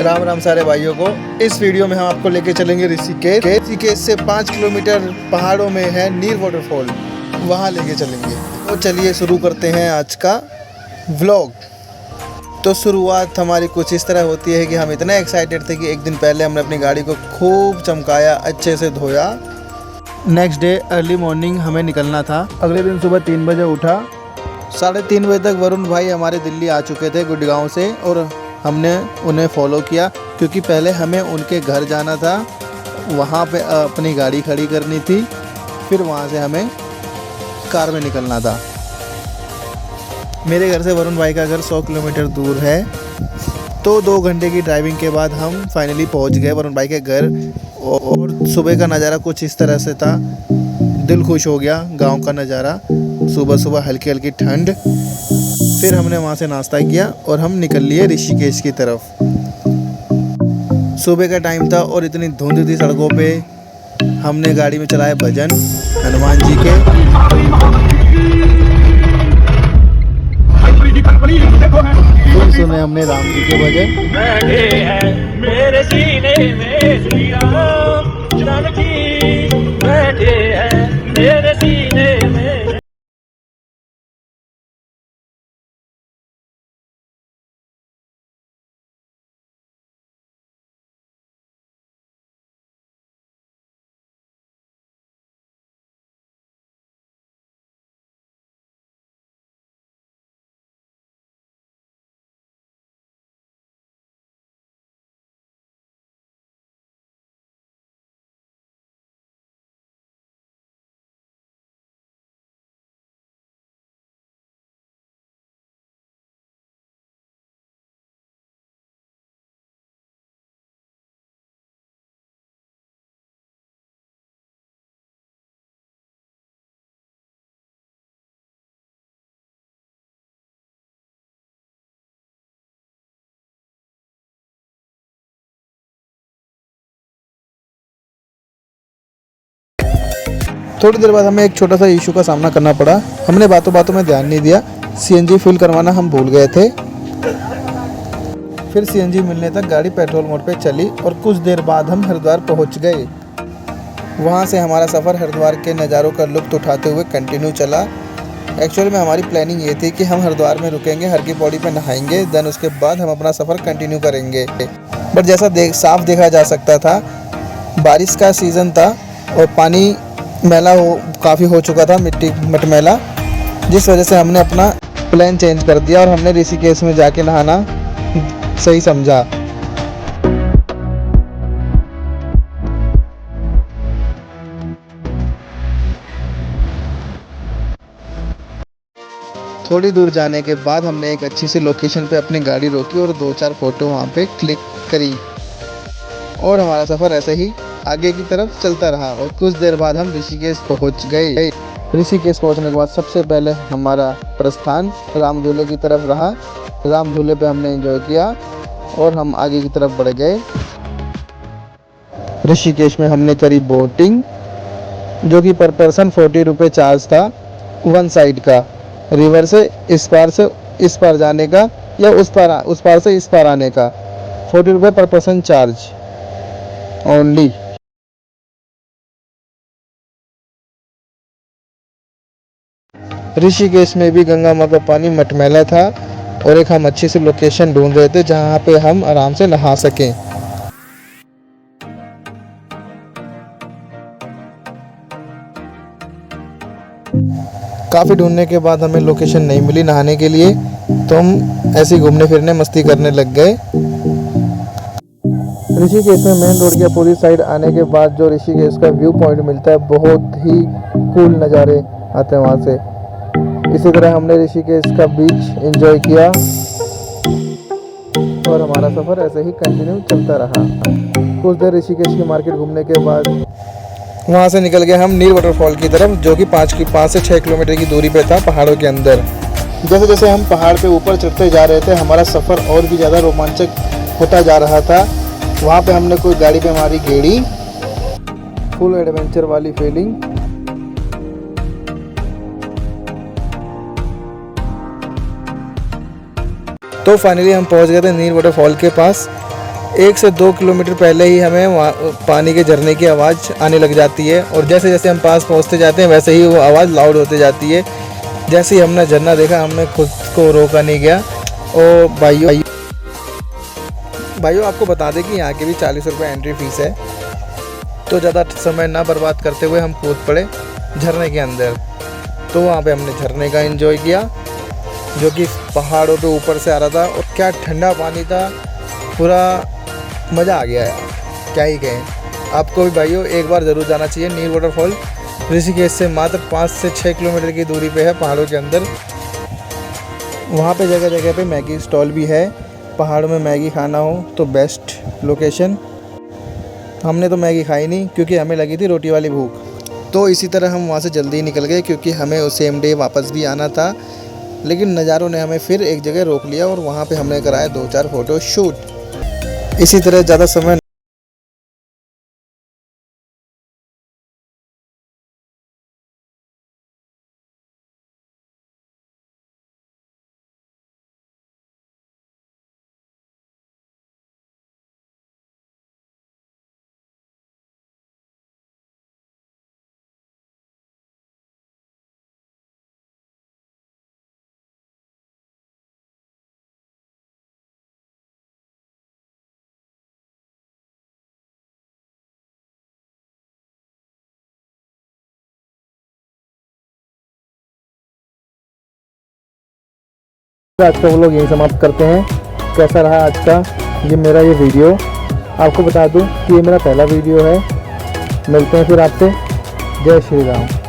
राम राम सारे भाइयों को। इस वीडियो में हम आपको लेके चलेंगे ऋषिकेश से 5 किलोमीटर पहाड़ों में है नीर वाटरफॉल, वहाँ लेके चलेंगे। तो चलिए शुरू करते हैं आज का व्लॉग। तो शुरुआत हमारी कुछ इस तरह होती है कि हम इतने एक्साइटेड थे कि एक दिन पहले हमने अपनी गाड़ी को खूब चमकाया, अच्छे से धोया। नेक्स्ट डे अर्ली मॉर्निंग हमें निकलना था। अगले दिन सुबह 3 बजे उठा। 3:30 बजे तक वरुण भाई हमारे दिल्ली आ चुके थे गुड़गांव से, और हमने उन्हें फॉलो किया क्योंकि पहले हमें उनके घर जाना था, वहाँ पे अपनी गाड़ी खड़ी करनी थी, फिर वहाँ से हमें कार में निकलना था। मेरे घर से वरुण भाई का घर 100 किलोमीटर दूर है। तो 2 घंटे की ड्राइविंग के बाद हम फाइनली पहुँच गए वरुण भाई के घर। और सुबह का नज़ारा कुछ इस तरह से था, दिल खुश हो गया। गांव का नज़ारा, सुबह सुबह हल्की हल्की ठंड। फिर हमने वहाँ से नाश्ता किया और हम निकल लिए ऋषिकेश की तरफ। सुबह का टाइम था और इतनी धुंध थी सड़कों पे। हमने गाड़ी में चलाए भजन हनुमान जी के। फिर सुने हमने राम जी के भजन। बैठे हैं मेरे सीने में श्री राम जानकी, बैठे हैं मेरे सीने में। थोड़ी देर बाद हमें एक छोटा सा इशू का सामना करना पड़ा। हमने बातों बातों में ध्यान नहीं दिया, सीएनजी फिल करवाना हम भूल गए थे। फिर सीएनजी मिलने तक गाड़ी पेट्रोल मोड पे चली और कुछ देर बाद हम हरिद्वार पहुंच गए। वहां से हमारा सफ़र हरिद्वार के नज़ारों का लुत्फ़ उठाते हुए कंटिन्यू चला। एक्चुअली में हमारी प्लानिंग ये थी कि हम हरिद्वार में रुकेंगे, हर की पौड़ी पे नहाएंगे, देन उसके बाद हम अपना सफ़र कंटिन्यू करेंगे। बट जैसा साफ देखा जा सकता था, बारिश का सीज़न था और पानी मैला काफ़ी हो चुका था, मिट्टी मटमैला, जिस वजह से हमने अपना प्लान चेंज कर दिया और हमने ऋषिकेश में जाके नहाना सही समझा। थोड़ी दूर जाने के बाद हमने एक अच्छी सी लोकेशन पे अपनी गाड़ी रोकी और 2-4 फ़ोटो वहाँ पे क्लिक करी और हमारा सफ़र ऐसे ही आगे की तरफ चलता रहा। और कुछ देर बाद हम ऋषिकेश पहुंच गए। ऋषिकेश पहुंचने के बाद सबसे पहले हमारा प्रस्थान राम झूले की तरफ रहा। राम झूले पे हमने एंजॉय किया और हम आगे की तरफ बढ़ गए। ऋषिकेश में हमने करी बोटिंग, जो कि पर पर्सन 40 रुपये चार्ज था, 1 साइड का। रिवर से इस पार जाने का या उस पार से इस पार आने का 40 रुपये पर पर्सन चार्ज ओनली। ऋषिकेश में भी गंगा माँ का पानी मटमैला था और एक हम अच्छी सी लोकेशन ढूंढ रहे थे जहाँ पे हम आराम से नहा सकें। काफ़ी ढूंढने के बाद हमें लोकेशन नहीं मिली नहाने के लिए, तो हम ऐसे ही घूमने फिरने मस्ती करने लग गए। ऋषिकेश में मेन रोड के पूरी साइड आने के बाद जो ऋषिकेश का व्यू पॉइंट मिलता है, बहुत ही कूल नज़ारे आते हैं वहाँ से। इसी तरह हमने ऋषिकेश का बीच एंजॉय किया और हमारा सफ़र ऐसे ही कंटिन्यू चलता रहा। कुछ देर ऋषिकेश की मार्केट घूमने के बाद वहाँ से निकल गए हम नीर वाटरफॉल की तरफ, जो कि 5 से 6 किलोमीटर की दूरी पे था पहाड़ों के अंदर। जैसे जैसे हम पहाड़ पे ऊपर चढ़ते जा रहे थे, हमारा सफ़र और भी ज़्यादा रोमांचक होता जा रहा था। वहाँ पे हमने कोई गाड़ी पे मारी गेड़ी, फुल एडवेंचर वाली फीलिंग। तो फाइनली हम पहुंच गए थे नीर वाटरफॉल के पास। 1 से 2 किलोमीटर पहले ही हमें वहाँ पानी के झरने की आवाज़ आने लग जाती है और जैसे जैसे हम पास पहुँचते जाते हैं वैसे ही वो आवाज़ लाउड होते जाती है। जैसे ही हमने झरना देखा हमने खुद को रोका नहीं गया। और भाइयों आपको बता दें कि यहाँ की भी 40 रुपये एंट्री फ़ीस है। तो ज़्यादा समय ना बर्बाद करते हुए हम कूद पड़े झरने के अंदर। तो वहाँ पे हमने झरने का एंजॉय किया जो कि पहाड़ों पे ऊपर से आ रहा था और क्या ठंडा पानी था, पूरा मज़ा आ गया यार, क्या ही कहें। आपको भी भाइयों एक बार ज़रूर जाना चाहिए नीर वाटरफॉल। ऋषिकेश से मात्र 5 से 6 किलोमीटर की दूरी पे है, पहाड़ों के अंदर। वहाँ पे जगह जगह पे मैगी स्टॉल भी है। पहाड़ों में मैगी खाना हो तो बेस्ट लोकेशन। हमने तो मैगी खाई नहीं क्योंकि हमें लगी थी रोटी वाली भूख। तो इसी तरह हम वहाँ से जल्दी ही निकल गए क्योंकि हमें उस सेम डे वापस भी आना था। लेकिन नज़ारों ने हमें फिर एक जगह रोक लिया और वहाँ पे हमने कराया 2-4 फ़ोटो शूट। इसी तरह ज़्यादा समय आज का व्लॉग यहीं समाप्त करते हैं। कैसा रहा आज का मेरा ये वीडियो। आपको बता दूं कि ये मेरा पहला वीडियो है। मिलते हैं फिर आपसे। जय श्री राम।